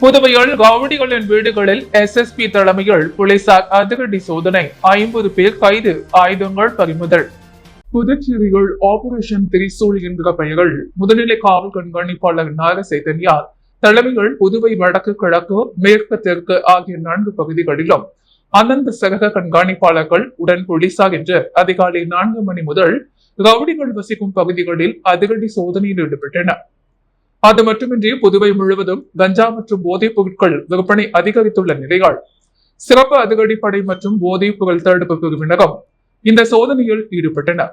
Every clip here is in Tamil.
புதுவையில் கவுடிகளின் வீடுகளில் எஸ்எஸ்பி தலைமையில் போலீசார் அதிரடி சோதனை, 50 பேர் கைது, ஆயுதங்கள் பறிமுதல். புதுச்சேரியில் ஆபரேஷன் திரிசூல் என்கிற பெயரில் முதுநிலை காவல் கண்காணிப்பாளர் நாகசைதன்யா தலைமையில் புதுவை வடக்கு, கிழக்கு, மேற்கு, தெற்கு ஆகிய 4 பகுதிகளிலும் அந்தந்த சரக கண்காணிப்பாளர்கள் உடன் போலீசார் என்று அதிகாலை 4 மணி முதல் ரவுடிகள் வசிக்கும் பகுதிகளில் அதிரடி சோதனையில் ஈடுபட்டனர். அது மட்டுமின்றி புதுவை முழுவதும் கஞ்சா மற்றும் போதைப் பொருட்கள் விற்பனை அதிகரித்துள்ள நிலையால் சிறப்பு அதிரடிப்படை மற்றும் போதைப் பொருள் தடுப்பு பிரிவினரும் இந்த சோதனையில் ஈடுபட்டனர்.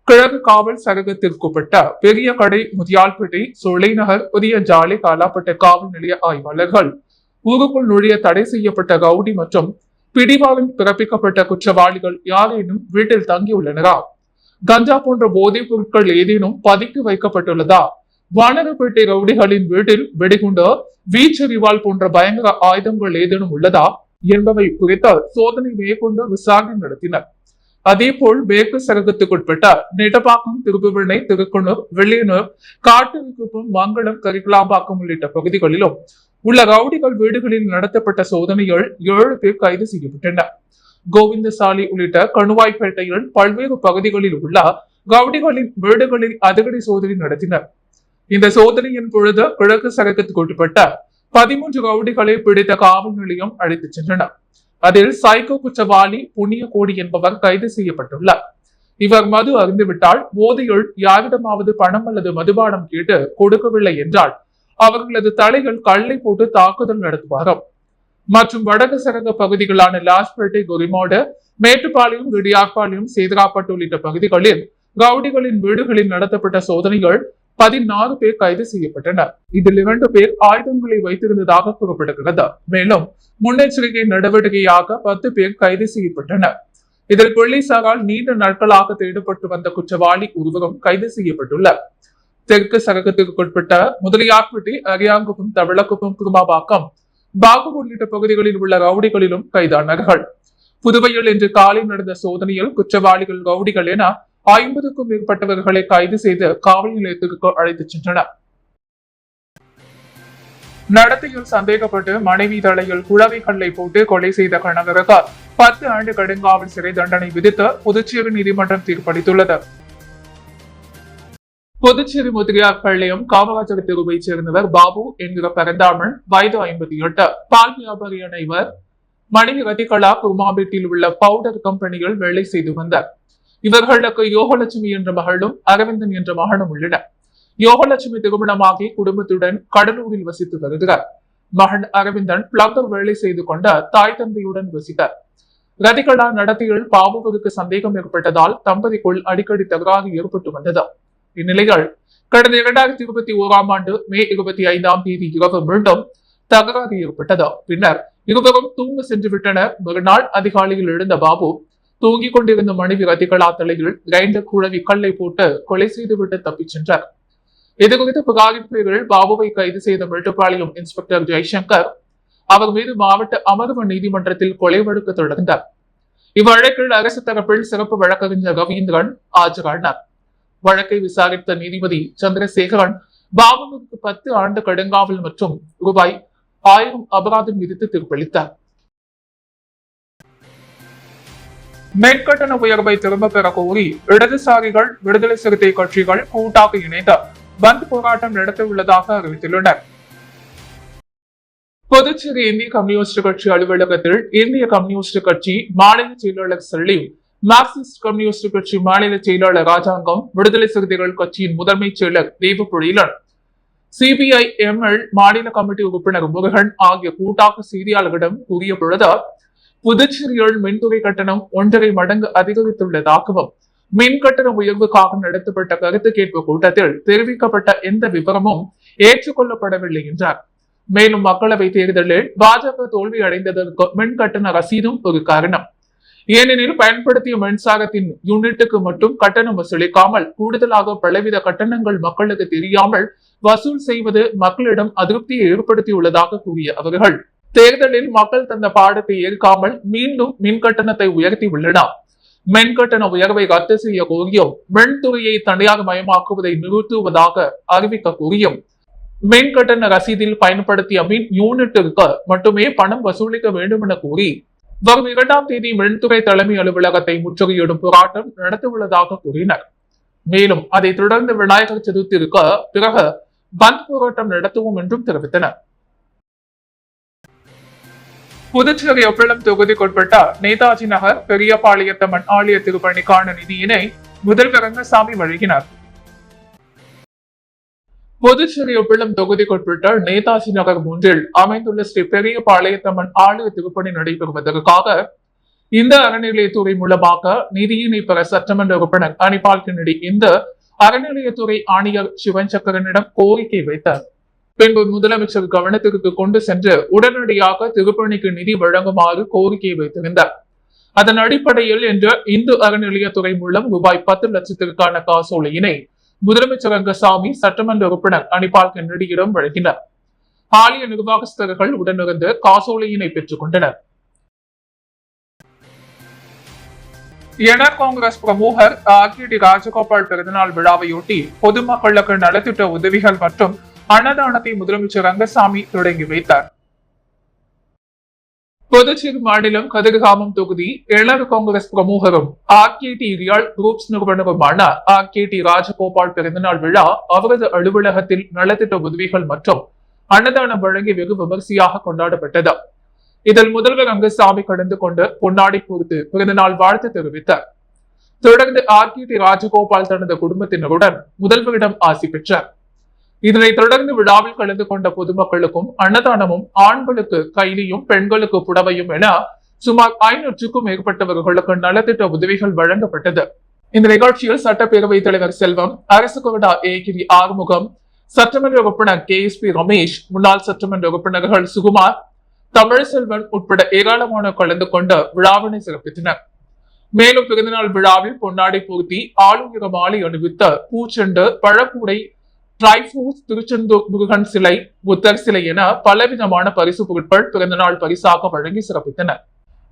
கிழக்கு காவல் சரகத்திற்குட்பட்ட பெரிய கடை, முதியால்பேட்டை, சோலைநகர், புதிய ஜாலை, காலாப்பட்ட காவல் நிலைய ஆய்வாளர்கள் ஊருக்குள் நுழைய தடை செய்யப்பட்ட ரவுடி மற்றும் பிடிவாரம் பிறப்பிக்கப்பட்ட குற்றவாளிகள் யாரேனும் வீட்டில் தங்கியுள்ளனரா, கஞ்சா போன்ற போதைப் பொருட்கள் ஏதேனும் பதுக்கி வைக்கப்பட்டுள்ளதா, வானரப்பேட்டை ரவுடிகளின் வீட்டில் வெடிகுண்டு, வீச்சரிவால் போன்ற பயங்கர ஆயுதங்கள் ஏதேனும் உள்ளதா என்பவை குறித்து சோதனை மேற்கொண்டு விசாரணை நடத்தினர். அதேபோல் மேற்கு சரகத்துக்குட்பட்ட நெட்டப்பாக்கம், திருப்புவனை, திருக்குணூர், வெள்ளியனூர், காட்டுக்குப்பம், மங்களம், கரிகலாம்பாக்கம் உள்ளிட்ட பகுதிகளிலும் உள்ள ரவுடிகள் வீடுகளில் நடத்தப்பட்ட சோதனையில் 7 பேர் கைது செய்யப்பட்டனர். கோவிந்தசாலை உள்ளிட்ட கணுவாய்பேட்டையில் பல்வேறு பகுதிகளில் உள்ள ரவுடிகளின் வீடுகளில் அதிரடி சோதனை நடத்தினர். இந்த சோதனையின் பொழுது கிழக்கு சரகத்துக்கு உட்பட்ட 13 ரவுடிகளை பிடித்த காவல் நிலையம் அழைத்துச் சென்றனர். அதில் சைக்கோ குற்றவாளி புண்ணியகோடி என்பவர் கைது செய்யப்பட்டுள்ளார். இவர் மது அருந்துவிட்டால் போதையில் யாரிடமாவது பணம் அல்லது மதுபானம் கேட்டு கொடுக்கவில்லை என்றால் அவர்களது தலைகள் கல்லை போட்டு தாக்குதல் நடத்துவாராம். மற்றும் வடக்கு சரக பகுதிகளான லாஸ்பேட்டை, கொரிமாடு, மேட்டுப்பாளையம், விடியாப்பாளையம், சேதராப்பட்டு உள்ளிட்ட பகுதிகளில் ரவுடிகளின் வீடுகளில் நடத்தப்பட்ட சோதனைகள் 16 பேர் கைது செய்யப்பட்டனர். இதில் 2 பேர் ஆயுதங்களை வைத்திருந்ததாக கூறப்படுகிறது. மேலும் முன்னெச்சரிக்கை நடவடிக்கையாக 10 பேர் கைது செய்யப்பட்டனர். இதில் போலீசாரால் நீண்ட நாட்களாக தேடப்பட்டு வந்த குற்றவாளி ஒருவரும் கைது செய்யப்பட்டுள்ளார். தெற்கு சரகத்திற்குட்பட்ட முதலியார்பட்டி, அரியாங்குப்பம், தவளக்குப்பம், குருமாபாக்கம், பாகு உள்ளிட்ட பகுதிகளில் உள்ள ரவுடிகளிலும் கைதானார்கள். புதுவையில் இன்று காலை நடந்த சோதனையில் குற்றவாளிகள், ரவுடிகள் என 50க்கும் மேற்பட்டவர்களை கைது செய்து காவல் நிலையத்திற்கு அழைத்துச் சென்றனர். நடத்தையில் சந்தேகப்பட்டு மனைவி தலையில் குழவை கல்லை போட்டு கொலை செய்த கணவருக்கு 10 ஆண்டு கடுங்காவல் சிறை தண்டனை விதித்து புதுச்சேரி நீதிமன்றம் தீர்ப்பளித்துள்ளது. புதுச்சேரி முதிரியார்பாளையம் காமராஜர் தெருவைச் சேர்ந்தவர் பாபு என்கிற பரந்தாமன், வயது 58, பால் வியாபாரியான இவர் மனைவி ரதிகலா குருமாம்பேட்டில் உள்ள பவுடர் கம்பெனியில் வேலை செய்து வந்தார். இவர்களுக்கு யோகலட்சுமி என்ற மகளும் அரவிந்தன் என்ற மகனும் உள்ளனர். யோகலட்சுமி திருமணமாகி குடும்பத்துடன் கடலூரில் வசித்து வருகிறார். மகன் அரவிந்தன் பிளம்பர் வேலை செய்து கொண்ட தாய் தந்தையுடன் வசித்தார். ரதிகலா நடத்தையில் பாபுவிற்கு சந்தேகம் ஏற்பட்டதால் தம்பதிக்குள் அடிக்கடி தகராறு ஏற்பட்டு வந்தது. இந்நிலையில் கடந்த 2021 ஆண்டு மே 25ஆம் தேதி இரவு மீண்டும் தகராறு ஏற்பட்டது. பின்னர் இருவரும் தூங்க சென்று விட்டனர். மறுநாள் அதிகாலையில் எழுந்த பாபு தூங்கிக் கொண்டிருந்த மனைவி ரதிகலா தலையில் கிரைண்டர் குழவி கல்லை போட்டு கொலை செய்துவிட்டு தப்பிச் சென்றார். இதுகுறித்த புகாரின் பேரில் பாபுவை கைது செய்த மேட்டுப்பாளையம் இன்ஸ்பெக்டர் ஜெய்சங்கர் அவர் மீது மாவட்ட அமர்வு நீதிமன்றத்தில் கொலை வழக்கு தொடர்ந்தார். இவ்வழக்கில் அரசு தரப்பில் சிறப்பு வழக்கறிஞர் ரவீந்திரன் ஆஜரானார். வழக்கை விசாரித்த நீதிபதி சந்திரசேகரன் பாபுவுக்கு 10 ஆண்டு கடுங்காவல் மற்றும் ரூபாய் 1000 அபராதம் விதித்து தீர்ப்பளித்தார். மின்கட்டண உயர்வை திரும்ப பெற கோரி இடதுசாரிகள், விடுதலை சிறுத்தை கட்சிகள் கூட்டாக இணைந்து பந்த் போராட்டம் நடத்த உள்ளதாக அறிவித்துள்ளனர். புதுச்சேரி இந்திய கம்யூனிஸ்ட் கட்சி அலுவலகத்தில் இந்திய கம்யூனிஸ்ட் கட்சி மாநில செயலாளர் சலீம், மார்க்சிஸ்ட் கம்யூனிஸ்ட் கட்சி மாநில செயலாளர் ராஜாங்கம், விடுதலை சிறுத்தைகள் கட்சியின் முதன்மை செயலர் தேவபுரியலன், சிபிஐ-எம்எல் மாநில கமிட்டி உறுப்பினர் முருகன் ஆகிய கூட்டாக செய்தியாளர்களிடம் கூறிய பொழுது புதுச்சேரியில் மின்துறை கட்டணம் 1.5 மடங்கு அதிகரித்துள்ளதாகவும் மின் கட்டண உயர்வுக்காக நடத்தப்பட்ட கருத்து கேட்பு கூட்டத்தில் தெரிவிக்கப்பட்ட எந்த விவரமும் ஏற்றுக்கொள்ளப்படவில்லை என்றார். மேலும் மக்களவை தேர்தலில் பாஜக தோல்வி அடைந்ததற்கு மின் கட்டண ரசீதும் ஒரு காரணம். ஏனெனில் பயன்படுத்திய மின்சாரத்தின் யூனிட்டுக்கு மட்டும் கட்டணம் வசூலிக்காமல் கூடுதலாக பலவித கட்டணங்கள் மக்களுக்கு தெரியாமல் வசூல் செய்வது மக்களிடம் அதிருப்தியை ஏற்படுத்தியுள்ளதாக கூறிய அவர்கள் தேர்தலில் மக்கள் தந்த பாடத்தை ஏற்காமல் மீண்டும் மின் கட்டணத்தை உயர்த்தி உள்ளனர். மின் கட்டண உயர்வை ரத்து செய்ய கோரியும் மின்துறையை தனியார் மயமாக்குவதை நிறுத்துவதாக அறிவிக்க கோரியும் மின் கட்டண ரசீதில் பயன்படுத்திய மின் யூனிட்டிற்கு மட்டுமே பணம் வசூலிக்க வேண்டும் என கூறி வரும் 2ஆம் தேதி மின்துறை தலைமை அலுவலகத்தை முற்றுகையிடும் போராட்டம் நடத்தவுள்ளதாக கூறினர். மேலும் அதைத் தொடர்ந்து விநாயகர் சதுர்த்திக்கு பிறகு பந்த் போராட்டம் நடத்துவோம் என்றும் தெரிவித்தனர். புதுச்சேரி ஒப்பளம் தொகுதிக்குட்பட்ட நேதாஜி நகர் பெரியபாளையத்தம்மன் ஆலய திருப்பணிக்கான நிதியினை முதல்வர் ரங்கசாமி வழங்கினார். புதுச்சேரி ஒப்பளம் தொகுதிக்குட்பட்ட நேதாஜி நகர் 3 அமைந்துள்ள ஸ்ரீ பெரியபாளையத்தம்மன் ஆலய திருப்பணி நடைபெறுவதற்காக இந்த அறநிலையத்துறை மூலமாக நிதியினை பெற சட்டமன்ற உறுப்பினர் அனிபால் கென்னடி இந்த அறநிலையத்துறை ஆணையர் சிவன் சக்கரனிடம் கோரிக்கை வைத்தார். பின்பு முதலமைச்சர் கவனத்திற்கு கொண்டு சென்று உடனடியாக திருப்பணிக்கு நிதி வழங்குமாறு கோரிக்கை வைத்திருந்தார். அதன் அடிப்படையில் இன்று இந்து அறநிலையத்துறை மூலம் ரூபாய் 10 லட்சத்திற்கான காசோலையினை முதலமைச்சர் ரங்கசாமி சட்டமன்ற உறுப்பினர் அனிபால் கென்னடியிடம் வழங்கினார். ஆலய நிர்வாகஸ்தர்கள் உடனிருந்து காசோலையினை பெற்றுக் கொண்டனர். என்ஆர் காங்கிரஸ் பிரமுகர் ஆர்.கே.டி. ராஜகோபால் பிறந்தநாள் விழாவையொட்டி பொதுமக்களுக்கு நலத்திட்ட உதவிகள் மற்றும் அன்னதானத்தை முதலமைச்சர் ரங்கசாமி தொடங்கி வைத்தார். புதுச்சேரி மாநிலம் கதிர்காமம் தொகுதி என்ஆர் காங்கிரஸ் பிரமுகரும் ஆர்.கே.டி. ரியல் குரூப்ஸ் நிறுவனருமான ஆர்.கே.டி. ராஜகோபால் பிறந்தநாள் விழா அவரது அலுவலகத்தில் நலத்திட்ட உதவிகள் மற்றும் அன்னதானம் வழங்கி வெகு விமர்சையாக கொண்டாடப்பட்டது. இதில் முதல்வர் ரங்கசாமி கலந்து கொண்டு பொன்னாடை பொறுத்து பிறந்தநாள் வாழ்த்து தெரிவித்தார். தொடர்ந்து ஆர்.கே.டி. ராஜகோபால் தனது குடும்பத்தினருடன் முதல்வரிடம் ஆசி பெற்றார். இதனைத் தொடர்ந்து விழாவில் கலந்து கொண்ட பொதுமக்களுக்கும் அன்னதானமும், ஆண்களுக்கு கைலியும் பெண்களுக்கு புடவையும் என சுமார் 500க்கும் மேற்பட்டவர்களுக்கு நலத்திட்ட உதவிகள் வழங்கப்பட்டது. இந்த நிகழ்ச்சியில் சட்டப்பேரவைத் தலைவர் செல்வம், அரசு கொறடா ஏ.கே.டி. ஆறுமுகம், சட்டமன்ற உறுப்பினர் கே.எஸ்.பி. ரமேஷ், முன்னாள் சட்டமன்ற உறுப்பினர்கள் சுகுமார், தமிழ்செல்வன் உட்பட ஏராளமானோர் கலந்து கொண்டு விழாவினை சிறப்பித்தனர். மேலும் பிறந்தநாள் விழாவில் பொன்னாடை பூர்த்தி, ஆளுநர் மாலை அணிவித்த பூச்செண்டு, பழக்கூடை, ட்ரை ஃப்ரூட்ஸ், திருச்செந்தூர் முருகன் சிலை, புத்தர் சிலை என பலவிதமான பரிசு பொருட்கள் பிறந்தநாள் பரிசாக வழங்கி சிறப்பித்தனர்.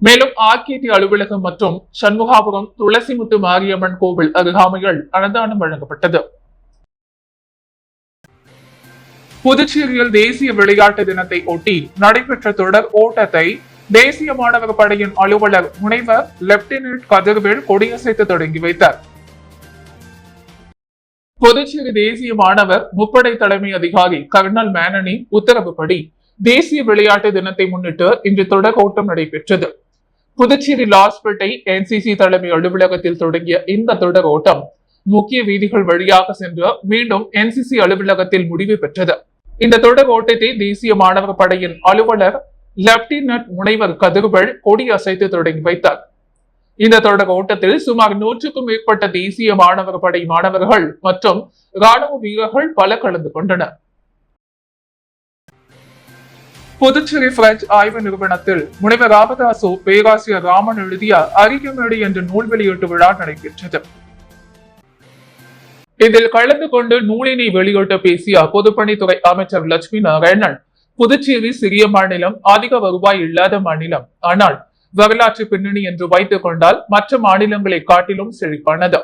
மேலும் ஆர்.கே.டி. அலுவலகம் மற்றும் சண்முகாபுரம் துளசிமுத்து மாரியம்மன் கோவில் அருகாமையில் அன்னதானம் வழங்கப்பட்டது. புதுச்சேரியில் தேசிய விளையாட்டு தினத்தை ஒட்டி நடைபெற்ற தொடர் ஓட்டத்தை தேசிய மாணவர் படையின் அலுவலர் முனைவர் லெப்டினன்ட் கதிர்வேல் கொடியசைத்து தொடங்கி வைத்தார். புதுச்சேரி தேசிய மாணவர் முப்படை தலைமை அதிகாரி கர்னல் மேனனி உத்தரவுப்படி தேசிய விளையாட்டு தினத்தை முன்னிட்டு இன்று தொடர் ஓட்டம் நடைபெற்றது. புதுச்சேரி லாஸ்பேட்டை என்சிசி தலைமை அலுவலகத்தில் தொடங்கிய இந்த தொடர் ஓட்டம் முக்கிய வீதிகள் வழியாக சென்று மீண்டும் என்சிசி அலுவலகத்தில் முடிவு பெற்றது. இந்த தொடர் ஓட்டத்தை தேசிய மாணவர் படையின் அலுவலர் லெப்டினன்ட் முனைவர் கதிர்வேல் கொடி அசைத்து தொடங்கி வைத்தார். இந்த தொடர் ஓட்டத்தில் சுமார் 100க்கும் மேற்பட்ட தேசிய மாணவர் படை மாணவர்கள் மற்றும் ராணுவ வீரர்கள் பல கலந்து கொண்டனர். புதுச்சேரி பிரெஞ்சு ஆய்வு நிறுவனத்தில் முனைவர் ராமதாசு பேராசிரியர் ராமன் எழுதிய அறிக்கைமேடு என்ற நூல் வெளியீட்டு விழா நடைபெற்றது. இதில் கலந்து கொண்டு நூலினை வெளியிட்டு பேசிய பொதுப்பணித்துறை அமைச்சர் லட்சுமி நாராயணன், புதுச்சேரி சிறிய மாநிலம், அதிக வருவாய் இல்லாத மாநிலம், ஆனால் வரலாற்று பின்னணி என்று வைத்துக் கொண்டால் மற்ற மாநிலங்களை காட்டிலும் செழிப்பானது.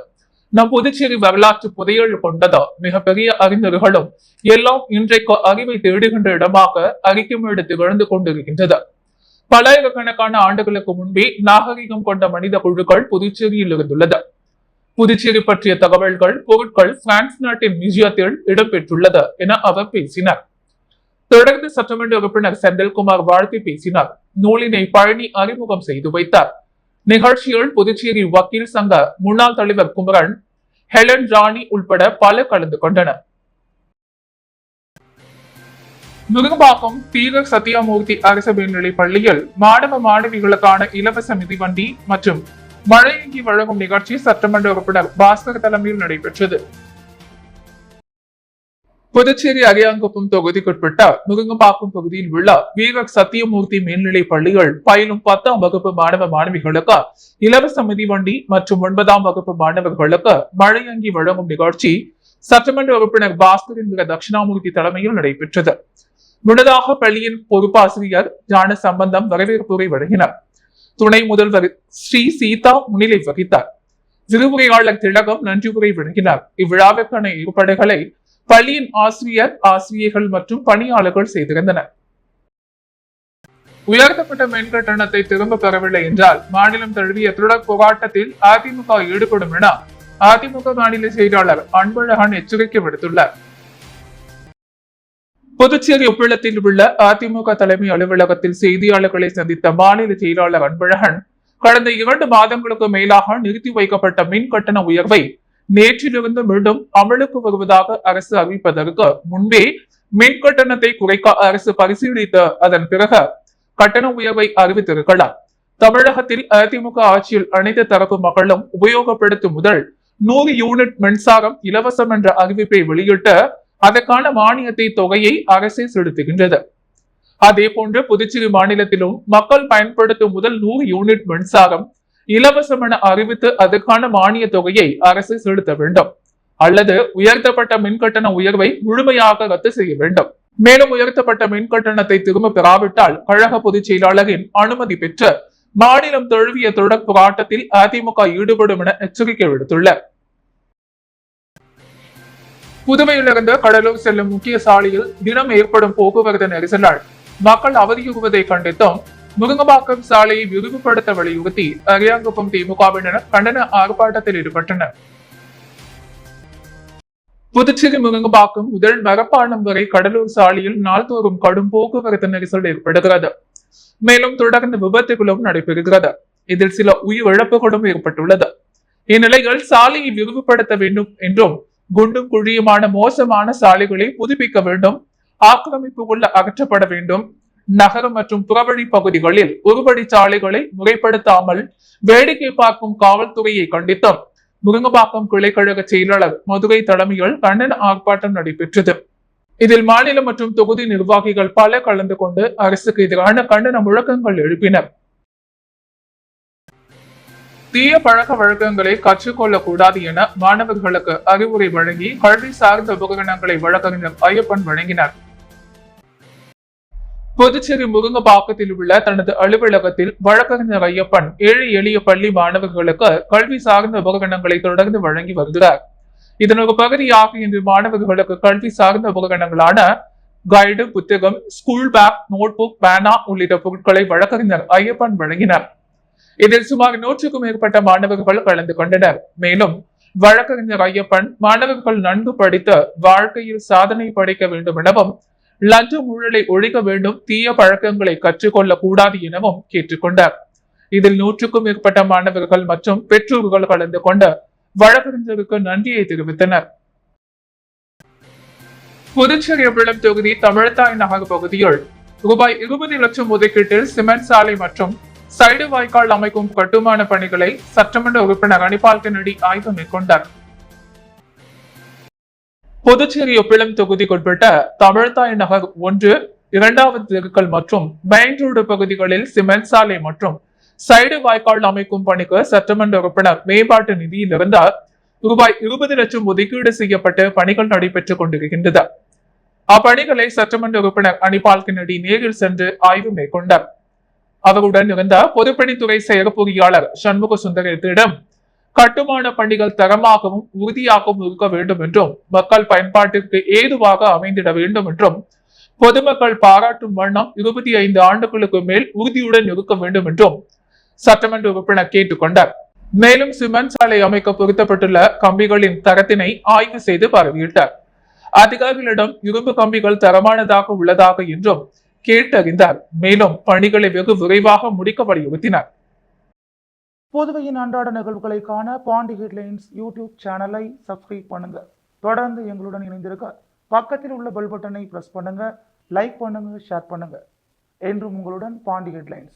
நம் புதுச்சேரி வரலாற்று புதையல் கொண்டது. மிகப்பெரிய அறிஞர்களும் எல்லாம் இன்றைக்கு அறிவை தேடுகின்ற இடமாக அறிக்கைமேடு திகழ்ந்து கொண்டிருக்கின்றது. பல்லாயிரக்கணக்கான ஆண்டுகளுக்கு முன்பே நாகரிகம் கொண்ட மனித குழுக்கள் புதுச்சேரியில் இருந்துள்ளது. புதுச்சேரி பற்றிய தகவல்கள், பொருட்கள் பிரான்ஸ் நாட்டின் மியூசியத்தில் இடம்பெற்றுள்ளது என அவர் பேசினார். தொடர்ந்து சட்டமன்ற உறுப்பினர் செந்தில்குமார் வாழ்த்தி பேசினார். நூலினை பழனி அறிமுகம் செய்து வைத்தார். நிகழ்ச்சியில் புதுச்சேரி வக்கீல் சங்க முன்னாள் தலைவர் குமரன், ஹெலன் ராணி உள்பட பலர் கலந்து கொண்டனர். முருகம்பாக்கம் தீரர் சத்தியமூர்த்தி அரசு மேல்நிலைப் பள்ளியில் மாணவ மாணவிகளுக்கான இலவச மிதிவண்டி மற்றும் மழையங்கி வழங்கும் நிகழ்ச்சி சட்டமன்ற உறுப்பினர் பாஸ்கர் தலைமையில் நடைபெற்றது. புதுச்சேரி அரியாங்குப்பம் தொகுதிக்குட்பட்ட முருங்கம்பாக்கம் பகுதியில் உள்ள வீரர் சத்தியமூர்த்தி மேல்நிலைப் பள்ளிகள் பயிலும் 10ஆம் வகுப்பு மாணவ மாணவிகளுக்கு இலவச மிதிவண்டி மற்றும் 9ஆம் வகுப்பு மாணவர்களுக்கு மழையங்கி வழங்கும் நிகழ்ச்சி சட்டமன்ற உறுப்பினர் பாஸ்கரின் மிக தட்சிணாமூர்த்தி தலைமையில் நடைபெற்றது. முன்னதாக பள்ளியின் பொறுப்பாசிரியர் ஞான சம்பந்தம் வரவேற்புரை வழங்கினார். துணை முதல்வர் ஸ்ரீ சீதா முன்னிலை வகித்தார். விரிவுரையாளர் திலகம் நன்றி உரை வழங்கினார். இவ்விழாவிற்கான ஏற்பாடுகளை பள்ளியின் ஆசிரியர்கள் மற்றும் பணியாளர்கள் செய்திருந்தனர். உயர்த்தப்பட்ட மின் கட்டணத்தை திரும்ப பெறவில்லை என்றால் மாநிலம் தழுவிய தொடர் போராட்டத்தில் அதிமுக ஈடுபடும் என அதிமுக மாநில செயலாளர் அன்பழகன் எச்சரிக்கை விடுத்துள்ளார். புதுச்சேரி உப்பளத்தில் உள்ள அதிமுக தலைமை அலுவலகத்தில் செய்தியாளர்களை சந்தித்த மாநில செயலாளர் அன்பழகன், கடந்த 2 மாதங்களுக்கு மேலாக நிறுத்தி வைக்கப்பட்ட மின் கட்டண உயர்வை நேற்றிலிருந்து மீண்டும் அமலுக்கு வருவதாக அரசு அறிவிப்பதற்கு முன்பே மின் கட்டணத்தை குறைக்க அரசு பரிசீலித்து அதன் பிறகு கட்டண உயர்வை அறிவித்திருக்கலாம். தமிழகத்தில் அதிமுக ஆட்சியில் அனைத்து தரப்பு மக்களும் உபயோகப்படுத்தும் முதல் 100 யூனிட் மின்சாரம் இலவசம் என்ற அறிவிப்பை வெளியிட்டு அதற்கான மானியத்தை தொகையை அரசே செலுத்துகின்றது. அதே போன்று புதுச்சேரி மாநிலத்திலும் மக்கள் பயன்படுத்தும் முதல் 100 யூனிட் மின்சாரம் இலவசம் என அறிவித்து அதற்கான மானிய தொகையை அரசு செலுத்த வேண்டும், அல்லது உயர்த்தப்பட்ட மின்கட்டண உயர்வை முழுமையாக ரத்து செய்ய வேண்டும். மேலும் உயர்த்தப்பட்ட மின் கட்டணத்தை திரும்ப பெறாவிட்டால் கழக பொதுச் செயலாளரின் அனுமதி பெற்று மாநிலம் தழுவிய தொடர் போராட்டத்தில் அதிமுக ஈடுபடும் என எச்சரிக்கை விடுத்துள்ளார். புதுவையிலிருந்து கடலூர் செல்லும் முக்கிய சாலையில் தினம் ஏற்படும் போக்குவரத்து நெரிசலால் மக்கள் அவதியுறுவதை கண்டித்தும் முருங்கம்பாக்கம் சாலையை விரிவுபடுத்த வலியுறுத்தி அரியாங்குப்பம் திமுகவினர் கண்டன ஆர்ப்பாட்டத்தில் ஈடுபட்டனர். புதுச்சேரி முருங்கம்பாக்கம் முதல் மரப்பாலம் வரை கடலூர் சாலையில் நாள்தோறும் கடும் போக்குவரத்து நெரிசல் ஏற்படுகிறது. மேலும் தொடர்ந்து விபத்துகளும் நடைபெறுகிறது. இதில் சில உயிரிழப்புகளும் ஏற்பட்டுள்ளது. இந்நிலையில் சாலையை விரிவுபடுத்த வேண்டும் என்றும் குண்டும் குழியுமான மோசமான சாலைகளை புதுப்பிக்க வேண்டும், ஆக்கிரமிப்புகள் அகற்றப்பட வேண்டும், நகரம் மற்றும் புறவழி பகுதிகளில் ஒருபடி சாலைகளை முறைப்படுத்தாமல் வேடிக்கை பார்க்கும் காவல்துறையை கண்டித்தும் முருங்கம்பாக்கம் கிளைக்கழக செயலாளர் மதுரை தலைமையில் கண்டன ஆர்ப்பாட்டம் நடைபெற்றது. இதில் மாநில மற்றும் தொகுதி நிர்வாகிகள் பல கலந்து கொண்டு அரசுக்கு எதிரான கண்டன முழக்கங்கள் எழுப்பினர். தீய பழக்க வழக்கங்களை கற்றுக்கொள்ளக் கூடாது என மாணவர்களுக்கு அறிவுரை வழங்கி கல்வி சார்ந்த உபகரணங்களை வழக்கறிஞர் ஐயப்பன் வழங்கினார். புதுச்சேரி முருங்கம்பாக்கத்தில் உள்ள தனது அலுவலகத்தில் வழக்கறிஞர் ஐயப்பன் ஏழை எளிய பள்ளி மாணவர்களுக்கு கல்வி சார்ந்த உபகரணங்களை தொடர்ந்து வழங்கி வருகிறார். இதன் ஒரு பகுதியாக இன்று மாணவர்களுக்கு கல்வி சார்ந்த உபகரணங்களான கைடு, புத்தகம், ஸ்கூல் பேக், நோட்புக், பேனா உள்ளிட்ட பொருட்களை வழக்கறிஞர் ஐயப்பன் வழங்கினார். இதில் சுமார் 100க்கும் மேற்பட்ட மாணவர்கள் கலந்து கொண்டனர். மேலும் வழக்கறிஞர் ஐயப்பன் மாணவர்கள் நன்கு படித்து வாழ்க்கையில் சாதனை படைக்க வேண்டும் எனவும் லஞ்ச ஊழலை ஒழிக்க வேண்டும், தீய பழக்கங்களை கற்றுக்கொள்ளக் கூடாது எனவும் கேட்டுக்கொண்டார். இதில் 100க்கும் மேற்பட்ட மாணவர்கள் மற்றும் பெற்றோர்கள் கலந்து கொண்டு வழக்கறிஞருக்கு நன்றியை தெரிவித்தனர். புதுச்சேரி விளம் தொகுதி தமிழ்தாய் நகர் பகுதியில் ரூபாய் 20 லட்சம் ஒதுக்கீட்டில் சிமெண்ட் சாலை மற்றும் சைடு வாய்க்கால் அமைக்கும் கட்டுமான பணிகளை சட்டமன்ற உறுப்பினர் அனிபால் கென்னடி ஆய்வு மேற்கொண்டார். புதுச்சேரி ஒப்பிளம் தொகுதிக்குட்பட்ட தமிழ்தாய் நகர் 1, 2வது தெருக்கள் மற்றும் மெயின் ரோடு பகுதிகளில் சிமெண்ட் சாலை மற்றும் சைடு வாய்க்கால் அமைக்கும் பணிக்கு சட்டமன்ற உறுப்பினர் மேம்பாட்டு நிதியிலிருந்து ரூபாய் 20 லட்சம் ஒதுக்கீடு செய்யப்பட்டு பணிகள் நடைபெற்றுக் கொண்டிருக்கின்றது. அப்பணிகளை சட்டமன்ற உறுப்பினர் அனிபால் கென்னடி நேரில் சென்று ஆய்வு மேற்கொண்டார். அவருடன் இருந்த பொதுப்பணித்துறை செயற் பொறியாளர் சண்முக சுந்தரத்திடம் கட்டுமான பணிகள் தரமாகவும் உறுதியாகவும் இருக்க வேண்டும் என்றும் மக்கள் பயன்பாட்டிற்கு ஏதுவாக அமைந்திட வேண்டும் என்றும் பொதுமக்கள் பாராட்டும் வண்ணம் 25 ஆண்டுகளுக்கு மேல் உறுதியுடன் இருக்க வேண்டும் என்றும் சட்டமன்ற உறுப்பினர் கேட்டுக்கொண்டார். மேலும் சிமெண்ட் சாலை அமைக்க பொருத்தப்பட்டுள்ள கம்பிகளின் தரத்தினை ஆய்வு செய்து பார்வையிட்டார். அதிகாரிகளிடம் இரும்பு கம்பிகள் தரமானதாக உள்ளதாக என்றும் கேட்டறிந்தார். மேலும் பணிகளை வெகு விரைவாக முடிக்க வலியுறுத்தினார். புதுவையின் அன்றாட நிகழ்வுகளை காண பாண்டி ஹெட்லைன்ஸ் யூடியூப் சேனலை சப்ஸ்கிரைப் பண்ணுங்க. தொடர்ந்து எங்களுடன் இணைந்திருக்க பக்கத்தில் உள்ள பெல் பட்டனை பிரஸ் பண்ணுங்க, லைக் பண்ணுங்க, ஷேர் பண்ணுங்க. என்றும் உங்களுடன் பாண்டி ஹெட்லைன்ஸ்.